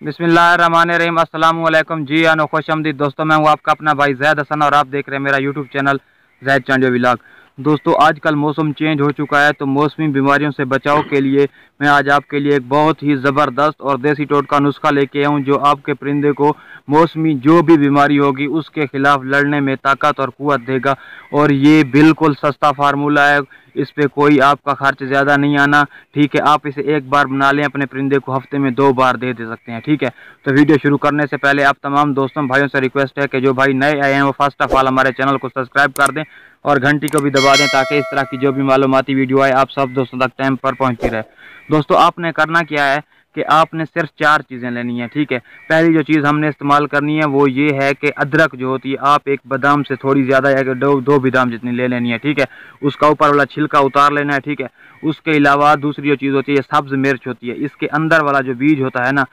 बिस्मिल्लाहिर्रहमानिर्रहीम। अस्सलाम वालेकुम। जी आनो खुशआमदीद दोस्तों, मैं हूँ आपका अपना भाई ज़ैद हसन और आप देख रहे हैं मेरा यूट्यूब चैनल ज़ैद चांडिया व्लॉग। दोस्तों, आजकल मौसम चेंज हो चुका है, तो मौसमी बीमारियों से बचाव के लिए मैं आज आपके लिए एक बहुत ही ज़बरदस्त और देसी टोटका नुस्खा लेके आया हूँ, जो आपके परिंदे को मौसमी जो भी बीमारी होगी उसके खिलाफ लड़ने में ताकत और कुव्वत देगा। और ये बिल्कुल सस्ता फार्मूला है, इस पे कोई आपका खर्च ज़्यादा नहीं आना। ठीक है, आप इसे एक बार बना लें, अपने परिंदे को हफ्ते में 2 बार दे सकते हैं। ठीक है, तो वीडियो शुरू करने से पहले आप तमाम दोस्तों भाइयों से रिक्वेस्ट है कि जो भाई नए आए हैं वो फर्स्ट ऑफ ऑल हमारे चैनल को सब्सक्राइब कर दें और घंटी को भी दबा दें, ताकि इस तरह की जो भी मालूमाती वीडियो आए आप सब दोस्तों तक टाइम पर पहुंचती रहे। दोस्तों, आपने करना क्या है कि आपने सिर्फ 4 चीज़ें लेनी है। ठीक है, पहली जो चीज़ हमने इस्तेमाल करनी है वो ये है कि अदरक जो होती है, आप एक बादाम से थोड़ी ज़्यादा या दो बादाम जितनी ले लेनी है। ठीक है, उसका ऊपर वाला छिलका उतार लेना है। ठीक है, उसके अलावा दूसरी जो चीज़ होती है सब्ज़ मिर्च होती है, इसके अंदर वाला जो बीज होता है ना,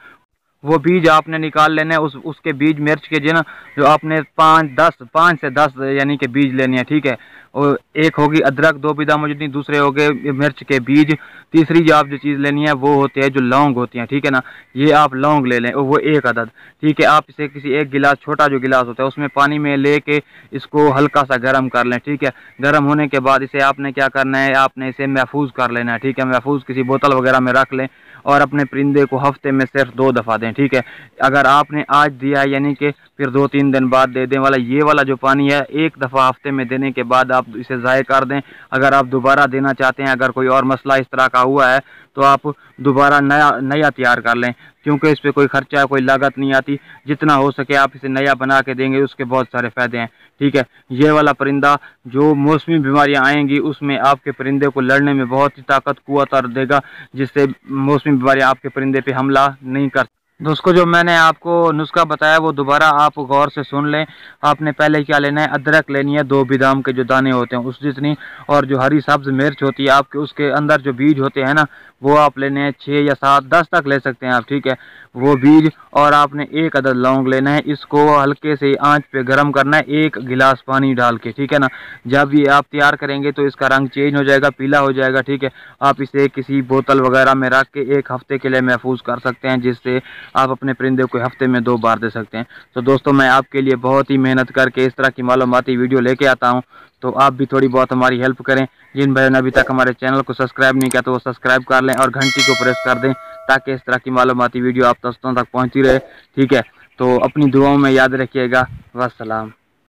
वो बीज आपने निकाल लेने हैं। उसके बीज मिर्च के जो ना, जो आपने 5 से 10 यानी कि बीज लेने हैं। ठीक है, और एक होगी अदरक 2 बादाम जितनी, दूसरे हो गए मिर्च के बीज। तीसरी जो आप जो चीज़ लेनी है वो होती है जो लौंग होती हैं। ठीक है ना, ये आप लौंग ले लें, वो 1 अदद। ठीक है, आप इसे किसी एक गिलास, छोटा जो गिलास होता है उसमें पानी में ले के इसको हल्का सा गर्म कर लें। ठीक है, गर्म होने के बाद इसे आपने क्या करना है, आपने इसे महफूज कर लेना है। ठीक है, महफूज किसी बोतल वगैरह में रख लें और अपने परिंदे को हफ्ते में सिर्फ 2 दफ़ा दें। ठीक है, अगर आपने आज दिया है यानी कि फिर 2-3 दिन बाद दे दें। ये वाला जो पानी है 1 दफ़ा हफ्ते में देने के बाद आप इसे ज़ाय कर दें। अगर आप दोबारा देना चाहते हैं, अगर कोई और मसला इस तरह का हुआ है, तो आप दोबारा नया तैयार कर लें, क्योंकि इस पर कोई खर्चा कोई लागत नहीं आती। जितना हो सके आप इसे नया बना के देंगे, उसके बहुत सारे फ़ायदे हैं। ठीक है, ये वाला परिंदा जो मौसमी बीमारियां आएंगी उसमें आपके परिंदे को लड़ने में बहुत ही ताकत कुव्वत और देगा, जिससे मौसमी बीमारियां आपके परिंदे पे हमला नहीं कर। दोस्तों, जो मैंने आपको नुस्खा बताया वो दोबारा आप गौर से सुन लें। आपने पहले क्या लेना है, अदरक लेनी है 2 बादाम के जो दाने होते हैं उस जितनी, और जो हरी सब्ज़ मिर्च होती है आपके, उसके अंदर जो बीज होते हैं ना, वो आप लेने हैं 6 या 7, 10 तक ले सकते हैं आप। ठीक है, वो बीज, और आपने 1 अदद लौंग लेना है। इसको हल्के से आंच पे गर्म करना है 1 गिलास पानी डाल के। ठीक है ना, जब ये आप तैयार करेंगे तो इसका रंग चेंज हो जाएगा, पीला हो जाएगा। ठीक है, आप इसे किसी बोतल वगैरह में रख के 1 हफ्ते के लिए महफूज कर सकते हैं, जिससे आप अपने परिंदे को हफ्ते में 2 बार दे सकते हैं। तो दोस्तों, मैं आपके लिए बहुत ही मेहनत करके इस तरह की मालूमाती वीडियो लेके आता हूँ, तो आप भी थोड़ी बहुत हमारी हेल्प करें। जिन भाइयों ने अभी तक हमारे चैनल को सब्सक्राइब नहीं किया तो वो सब्सक्राइब कर लें और घंटी को प्रेस कर दें, ताकि इस तरह की मालूमाती वीडियो आप दोस्तों तक पहुँचती रहे। ठीक है, तो अपनी दुआओं में याद रखिएगा। वस्सलाम।